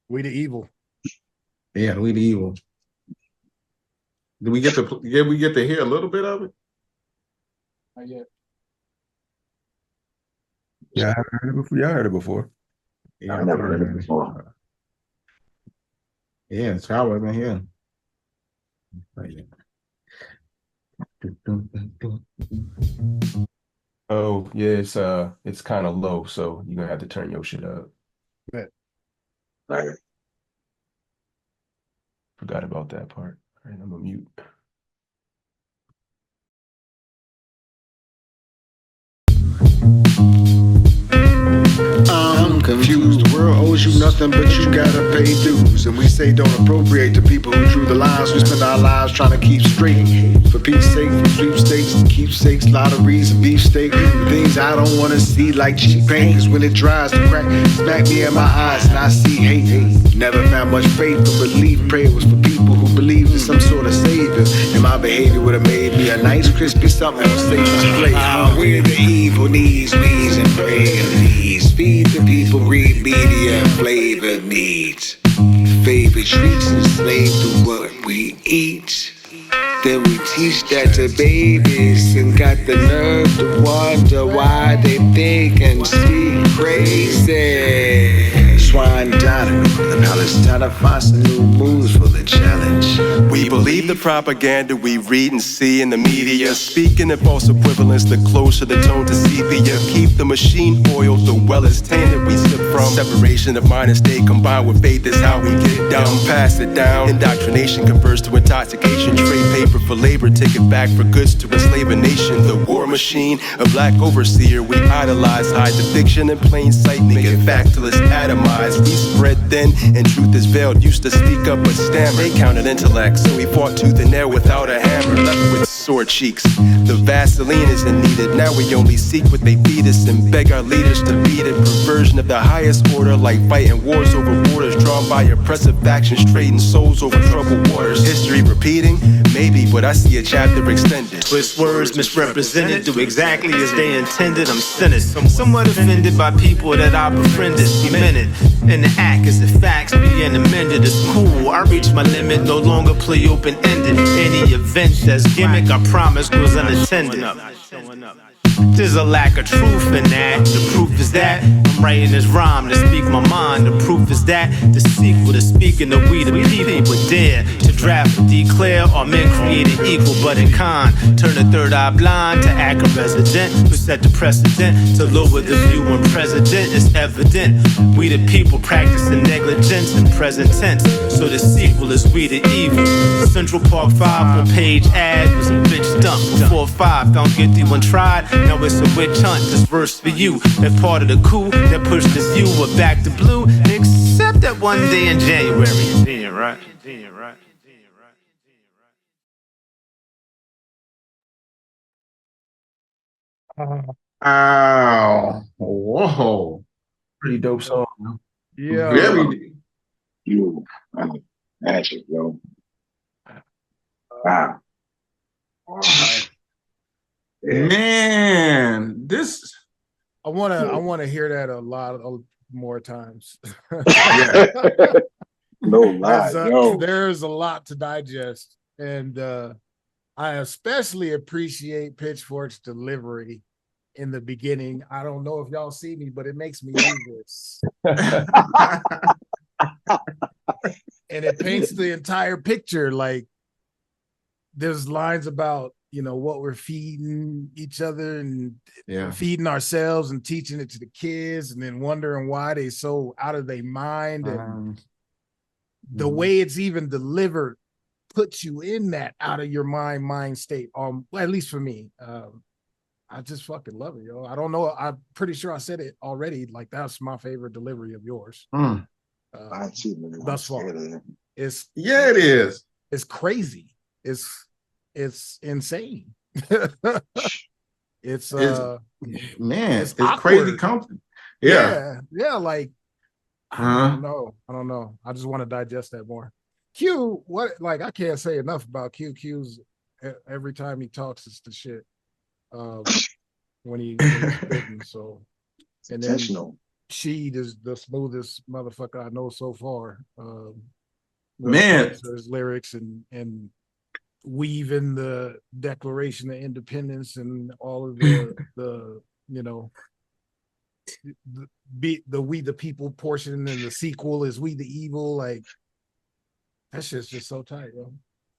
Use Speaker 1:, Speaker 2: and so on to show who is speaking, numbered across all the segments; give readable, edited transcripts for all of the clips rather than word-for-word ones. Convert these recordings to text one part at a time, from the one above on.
Speaker 1: We the evil.
Speaker 2: Yeah, we the evil. Did we get to hear a little bit of it?
Speaker 1: Not yet.
Speaker 3: Yeah, I heard it before. Yeah, I heard it before.
Speaker 2: Yeah,
Speaker 4: I've never heard it before.
Speaker 2: Yeah, it's how I've been here.
Speaker 3: Oh, yeah, it's kind of low, so you're gonna have to turn your shit up.
Speaker 1: Bet.
Speaker 4: Right.
Speaker 3: Forgot about that part. All right, I'm gonna mute.
Speaker 5: I'm confused. The world owes you nothing, but you gotta pay dues. And we say don't appropriate to people who drew the lines. We spend our lives trying to keep straight. For peace sake, from sweepstakes and keepsakes, lotteries and beefsteak. The things I don't wanna see like cheap paint. Cause when it dries, the crack smack me in my eyes and I see hate. Never found much faith or belief. Pray it was for people who believed in some sort of savior. And my behavior would have made me a nice, crispy something for safe display. Where the evil needs, and prayer needs. Feed the people, read media and flavor needs. Favorite treats enslaved to what we eat. Then we teach that to babies and got the nerve to wonder why they think and speak crazy. Swine dining room, now it's time to find some new moves for the challenge.
Speaker 3: We believe the propaganda we read and see in the media. Speaking of false equivalence, the closer the tone to sepia. Keep the machine oiled, the well is tainted we sip from. Separation of mind and state combined with faith is how we get down. Pass it down. Indoctrination converts to intoxication. Trade paper for labor, take it back for goods to enslave a nation. The war machine, a black overseer we idolize. Hide the fiction in plain sight, make it factless, atomized. We spread thin and truth is veiled. Used to speak up but stammer. They counted intellect, so we fought tooth and nail without a hammer. Left with sore cheeks. The Vaseline isn't needed. Now we only seek what they feed us and beg our leaders to beat it. Perversion of the highest order, like fighting wars over borders. Drawn by oppressive factions, trading souls over troubled waters. History repeating? Maybe, but I see a chapter extended.
Speaker 6: Twist words misrepresented, do exactly as they intended. I'm cynic, somewhat offended by people that I befriended. Cemented in the act as if facts being amended. It's cool, I reached my limit, no longer play open-ended. Any event that's gimmick, I promise, goes unattended. There's a lack of truth in that. The proof is that I'm writing this rhyme to speak my mind. The proof is that the sequel to speaking the we the people dare to draft and declare all men created equal but in kind. Turn the third eye blind to act a resident who set the precedent to lower the view when president is evident. We the people practicing negligence in present tense. So the sequel is we the evil. Central Park 5 on page ad was a bitch dump before 5. Don't get the one tried. Now it's a witch hunt, this verse for you. That part of the coup that pushed the view of back to blue. Except that one day in January. Yeah, right. Yeah, right.
Speaker 2: Ow. Whoa.
Speaker 3: Pretty dope song.
Speaker 1: Yeah.
Speaker 2: Very.
Speaker 4: You, magic, yo. Wow.
Speaker 2: Man, this.
Speaker 1: I wanna hear that a lot more times.
Speaker 4: No lie, yo.
Speaker 1: There's a lot to digest, and I especially appreciate Pitchfork's delivery in the beginning. I don't know if y'all see me, but it makes me do this. And it paints the entire picture. Like, there's lines about, you know, what we're feeding each other and feeding ourselves and teaching it to the kids, and then wondering why they so out of their mind. And the way it's even delivered puts you in that out of your mind state. Well, at least for me. I just fucking love it, yo. I don't know. I'm pretty sure I said it already. Like, that's my favorite delivery of yours. Thus far.
Speaker 2: It is.
Speaker 1: It's crazy. It's insane. It's
Speaker 2: crazy comfort. Yeah.
Speaker 1: Like, I don't know. I just want to digest that more. Q, I can't say enough about Q's every time he talks, it's the shit. When he's written, so and
Speaker 4: intentional.
Speaker 1: Sheed is the smoothest motherfucker I know so far.
Speaker 2: Man,
Speaker 1: his lyrics and weaving the Declaration of Independence and all of the you know the we the people portion, and the sequel is we the evil. Like that shit's just so tight, bro.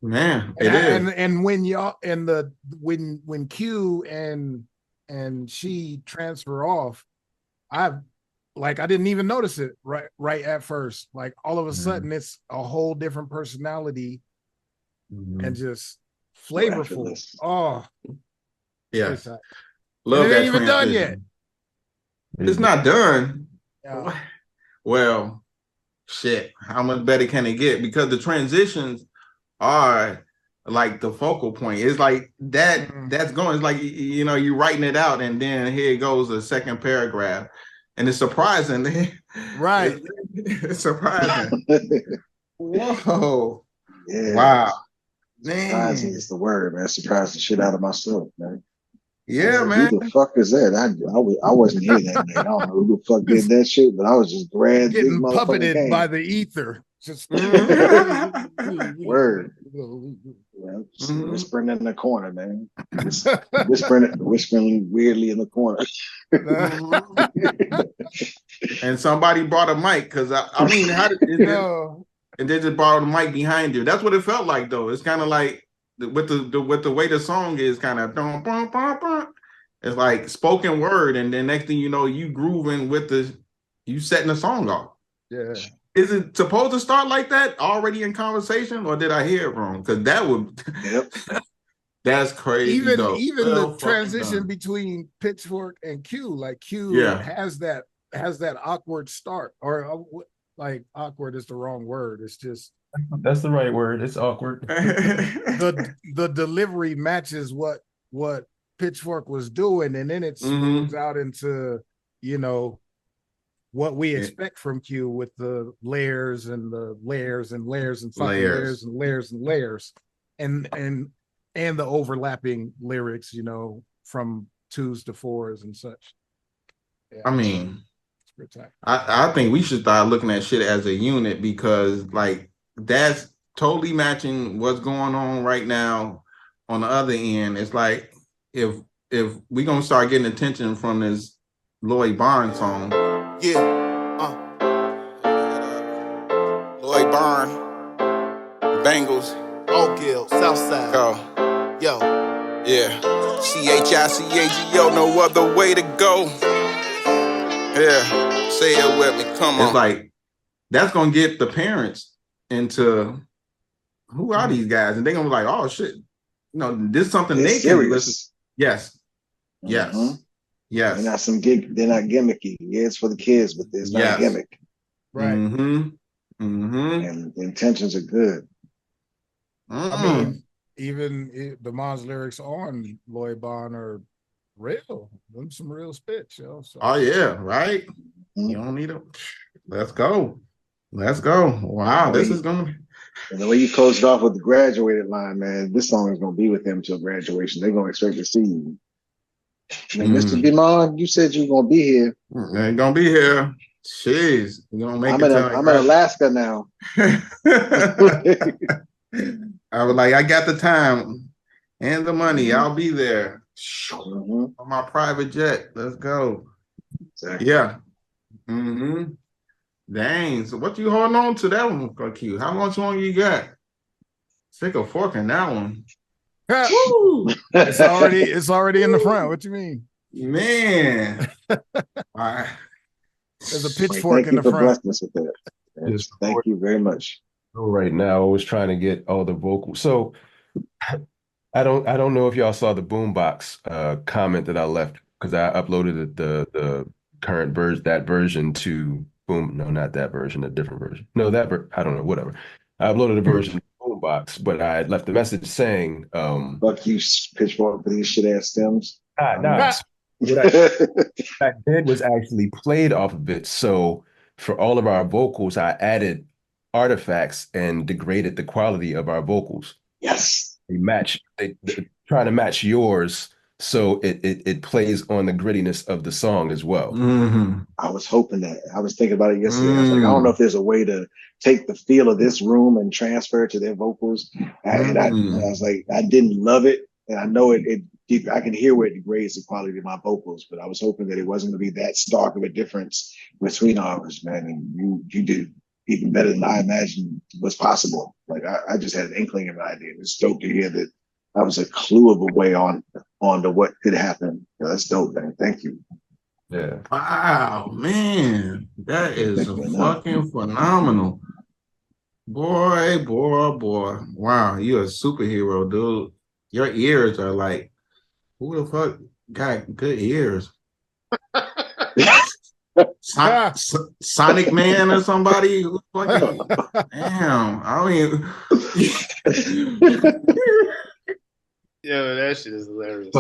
Speaker 2: Man, it is.
Speaker 1: And when y'all and when Q and she transfer off, I didn't even notice it right at first. Like all of a sudden it's a whole different personality and just flavorful. Oh
Speaker 2: yeah.
Speaker 1: Love that. It ain't even done yet.
Speaker 2: It's not done.
Speaker 1: Yeah.
Speaker 2: Well, shit. How much better can it get? Because the transitions are like the focal point. It's like that. That's going. It's like you're writing it out, and then here goes a second paragraph, and it's surprising.
Speaker 1: Right.
Speaker 2: It's surprising. Whoa.
Speaker 4: Yeah.
Speaker 2: Wow.
Speaker 4: Surprising is the word, man. Surprised the shit out of myself, man.
Speaker 2: Yeah, man.
Speaker 4: Who the fuck is that? I wasn't here that night. I don't know who the fuck did that shit, but I was just glad
Speaker 1: getting puppeted by the ether. Just
Speaker 4: word. Whispering in the corner, man. Whispering weirdly in the corner.
Speaker 2: And somebody brought a mic because I mean, how did and they just brought a mic behind you? That's what it felt like, though. It's kind of like with the way the song is, kind of it's like spoken word, and then next thing you know, you grooving with you setting the song off.
Speaker 1: Yeah.
Speaker 2: Is it supposed to start like that already in conversation, or did I hear it wrong? Because that would, that's crazy.
Speaker 1: Even the transition between Pitchfork and Q, like Q has that awkward start, or like awkward is the wrong word. It's just
Speaker 7: that's the right word. It's awkward.
Speaker 1: the delivery matches what Pitchfork was doing, and then it smooths out into what we expect from Q with the layers and the layers and layers and fucking layers and layers and layers and the overlapping lyrics, from 2s to 4s and such.
Speaker 2: Yeah. I mean, I think we should start looking at shit as a unit, because like that's totally matching what's going on right now on the other end. It's like if we're gonna start getting attention from this Lloyd Barnes song.
Speaker 8: Yeah, Lloyd Barnes, Bengals, Oak Hill, Southside. Yo, yeah, CHICAGO, no other way to go. Yeah, say it with me, come on.
Speaker 2: It's like that's gonna get the parents into who are these guys, and they're gonna be like, oh shit, this is something they can listen. Yes. Yes.
Speaker 4: They're not gimmicky. Yeah, it's for the kids, but it's not a gimmick.
Speaker 1: Right.
Speaker 4: And the intentions are good.
Speaker 1: I mean, even the Mons lyrics on Lloyd Bond are real. Them some real spit, yo. So.
Speaker 2: Oh yeah, right. You don't need them. Let's go. Wow, this is gonna be.
Speaker 4: And the way you closed it off with the graduated line, man, this song is gonna be with them till graduation. They're gonna expect to see you. Mr. Bimon, you said you were gonna be here.
Speaker 2: I ain't gonna be here. Jeez, you're gonna make
Speaker 4: I'm in Alaska now.
Speaker 2: I was like, I got the time and the money. I'll be there on my private jet. Let's go. Exactly. Yeah. Dang. So what you holding on to that one, Q? How much longer you got? Stick a fork in that one.
Speaker 1: It's already in the front. What you mean,
Speaker 2: man? All right.
Speaker 1: There's a pitchfork in the front.
Speaker 4: Thank you very much.
Speaker 7: Right now, I was trying to get all the vocals. So I don't know if y'all saw the boombox comment that I left, because I uploaded the current version to Boom. No, not that version, a different version. No, I don't know, whatever. I uploaded a version to Boombox, but I left a message saying,
Speaker 4: fuck you, Pitchfork, for these shit ass stems.
Speaker 7: What I did was actually played off of it. So for all of our vocals, I added artifacts and degraded the quality of our vocals.
Speaker 4: Yes.
Speaker 7: They try to match yours. So it plays on the grittiness of the song as well.
Speaker 4: I was hoping that. I was thinking about it yesterday. I was like, I don't know if there's a way to take the feel of this room and transfer it to their vocals. And I was like, I didn't love it, and I know it. I can hear where it degrades the quality of my vocals, but I was hoping that it wasn't going to be that stark of a difference between ours, man. And you did even better than I imagined was possible. Like I just had an inkling of an idea. It's dope to hear that I was a clue of a way on to what could happen. Yeah, that's dope, man. Thank you.
Speaker 7: Yeah.
Speaker 2: Wow, man, that is fucking phenomenal. Boy. Wow, you're a superhero, dude. Your ears are like, who the fuck got good ears? Sonic Man or somebody? Damn, I mean,
Speaker 9: yo, that shit is hilarious.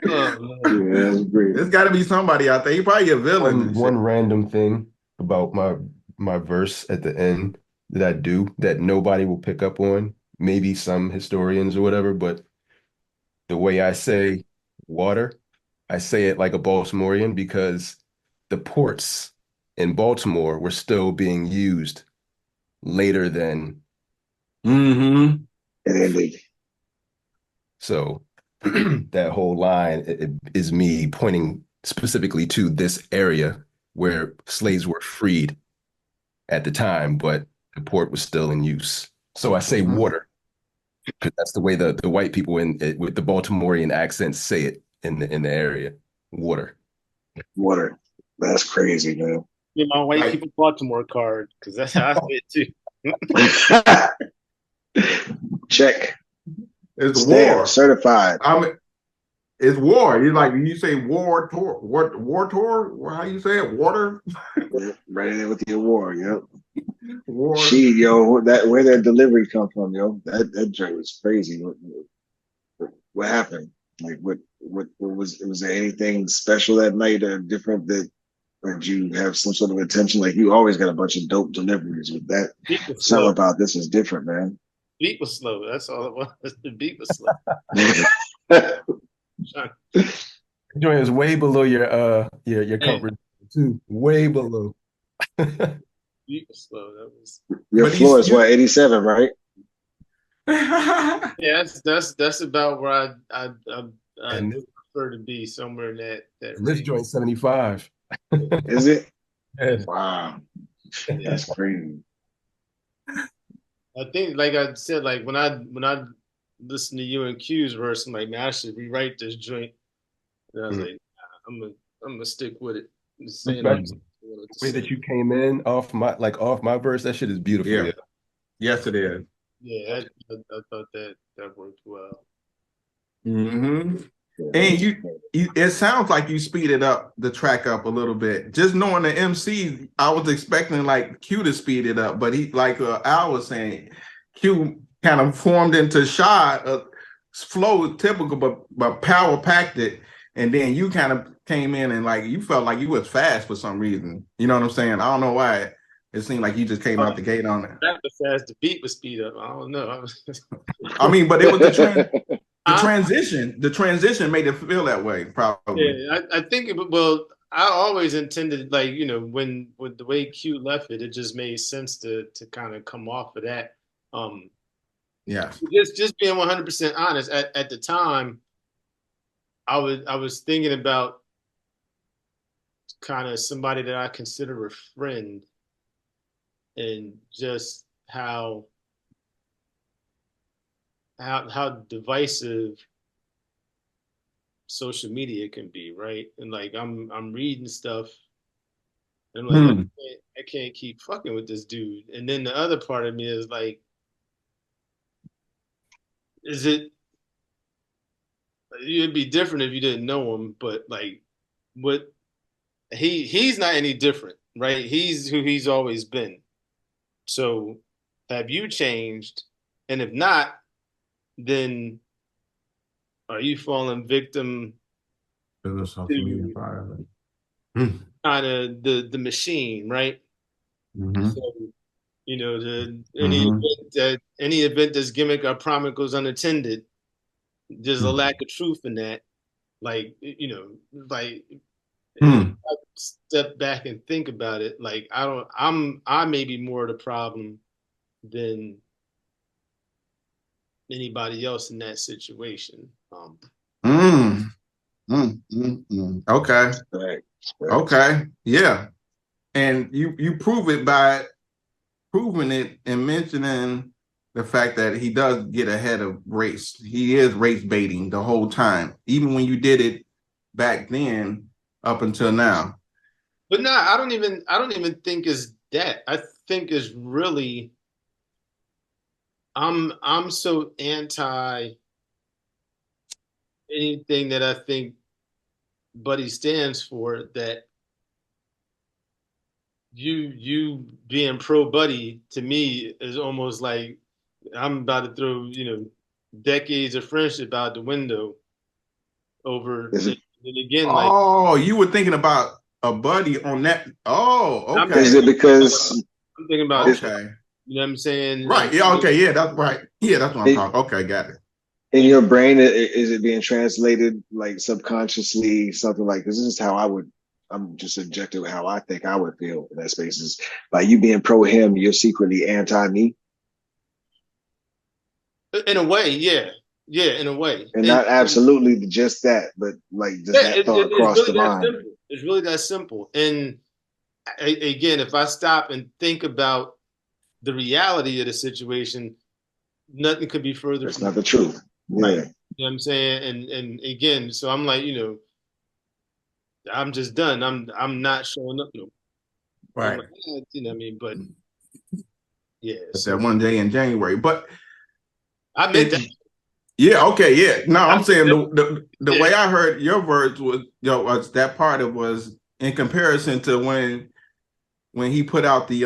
Speaker 4: Yeah, that's great.
Speaker 2: There's got to be somebody out there. He probably a villain.
Speaker 7: One random thing about my verse at the end that I do that nobody will pick up on, maybe some historians or whatever, but the way I say water, I say it like a Baltimorean because the ports in Baltimore were still being used later than. So that whole line is me pointing specifically to this area where slaves were freed at the time, but the port was still in use. So I say water because that's the way the white people with the Baltimorean accents say it in the area. Water.
Speaker 4: That's crazy, man.
Speaker 9: You know, white people Baltimore card, because that's how I say it too.
Speaker 4: Check.
Speaker 2: It's
Speaker 4: Stamp,
Speaker 2: war.
Speaker 4: certified.
Speaker 2: It's war. You like you say war tour, war tour? How you say it? Water?
Speaker 4: Right in there with your war, yep.
Speaker 2: War.
Speaker 4: She, yo, where that delivery come from, yo? That joint was crazy. What happened? Like what was there anything special that night or different that did you have some sort of attention? Like you always got a bunch of dope deliveries with that. Something about this is different, man.
Speaker 9: Beat was slow. That's all it was. The beat was slow.
Speaker 7: Joint is way below your comfort too. Way below.
Speaker 9: Beat was slow. That was
Speaker 4: your floor is what, 87, right?
Speaker 9: Yeah, that's about where I prefer to be, somewhere in that
Speaker 7: this
Speaker 9: range.
Speaker 7: joint 75.
Speaker 4: Is it?
Speaker 7: Yeah.
Speaker 4: Wow. That's crazy.
Speaker 9: I think, like I said, like when I listen to you and Q's verse, I'm like, man, I should rewrite this joint. And I was like, nah, I'm gonna stick with it.
Speaker 7: The way that you came in off my verse, that shit is beautiful.
Speaker 2: Yeah. Yes, it is.
Speaker 9: Yeah, I thought that worked well.
Speaker 2: And it sounds like you speeded up the track up a little bit. Just knowing the MC, I was expecting like Q to speed it up, but he, like Al was saying, Q kind of formed into Shy, flow typical, but power packed it, and then you kind of came in and like you felt like you was fast for some reason. You know what I'm saying? I don't know why. It seemed like you just came out the gate on it.
Speaker 9: That was fast. The beat was speed up. I don't know.
Speaker 2: I mean, but it was the transition. The transition made it feel that way, probably.
Speaker 9: Yeah, I think well, I always intended, like, you know, when with the way Q left it, it just made sense to kind of come off of that.
Speaker 2: Yeah.
Speaker 9: Just being 100% honest, at the time, I was thinking about kind of somebody that I consider a friend, and just how divisive social media can be, right? And like I'm reading stuff, and I'm like, I can't keep fucking with this dude. And then the other part of me is like, it'd be different if you didn't know him, but like, what he's not any different, right? He's who he's always been. So have you changed? And if not, then are you falling victim to kind of the machine, right? So, you know, any event that's gimmick or promise goes unattended, there's a lack of truth in that. Like, you know, like step back and think about it. Like, I may be more of the problem than anybody else in that situation.
Speaker 2: Okay.
Speaker 4: Right.
Speaker 2: Okay. Yeah. And you prove it by proving it and mentioning the fact that he does get ahead of race. He is race baiting the whole time, even when you did it back then up until now.
Speaker 9: But no, I don't even think it's that. I think it's really I'm so anti anything that I think Buddy stands for that you being pro Buddy to me is almost like I'm about to throw, you know, decades of friendship out the window over and again, like,
Speaker 2: you were thinking about a Buddy on that. Oh, okay.
Speaker 4: Is it because
Speaker 9: I'm thinking about
Speaker 2: okay.
Speaker 9: You know what I'm saying?
Speaker 2: Right. Yeah, okay, yeah, that's right. Yeah, that's what I'm talking. Okay, got it.
Speaker 4: In your brain, is it being translated like subconsciously, something like this is how I'm just subjective how I think I would feel in that space is by you being pro him, you're secretly anti me.
Speaker 9: In a way, yeah. Yeah, in a way.
Speaker 4: And not absolutely just that, but like just that thought across the mind.
Speaker 9: It's really that simple. And again, if I stop and think about the reality of the situation, nothing could be further.
Speaker 4: That's not the truth. Yeah.
Speaker 9: You know what I'm saying? And again, so I'm like, you know, I'm just done. I'm not showing up no.
Speaker 2: Right.
Speaker 9: You know what I mean? But yeah.
Speaker 2: It's that one day in January. But
Speaker 9: I meant that.
Speaker 2: Yeah, okay, yeah. No, I'm saying the way I heard your words was, you know, was that part of was in comparison to when he put out the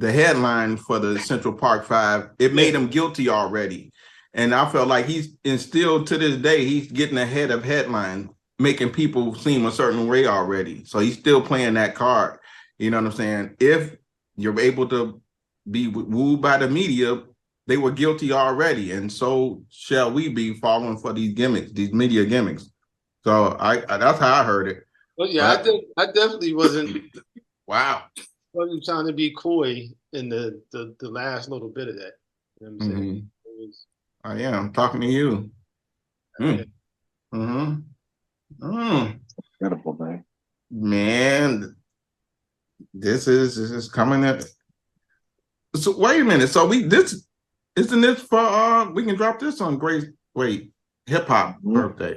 Speaker 2: headline for the Central Park 5, it made him guilty already. And I felt like he's still to this day, he's getting ahead of headline, making people seem a certain way already. So he's still playing that card. You know what I'm saying? If you're able to be wooed by the media, they were guilty already, and so shall we be falling for these gimmicks, these media gimmicks. So I that's how I heard it.
Speaker 9: Well, yeah, I definitely wasn't.
Speaker 2: Wow.
Speaker 9: Wasn't trying to be coy in the last little bit of that. You know what I'm saying?
Speaker 2: I am talking to you.
Speaker 4: Incredible, man.
Speaker 2: Man, this is coming up. So wait a minute. So isn't this for we can drop this on hip hop birthday?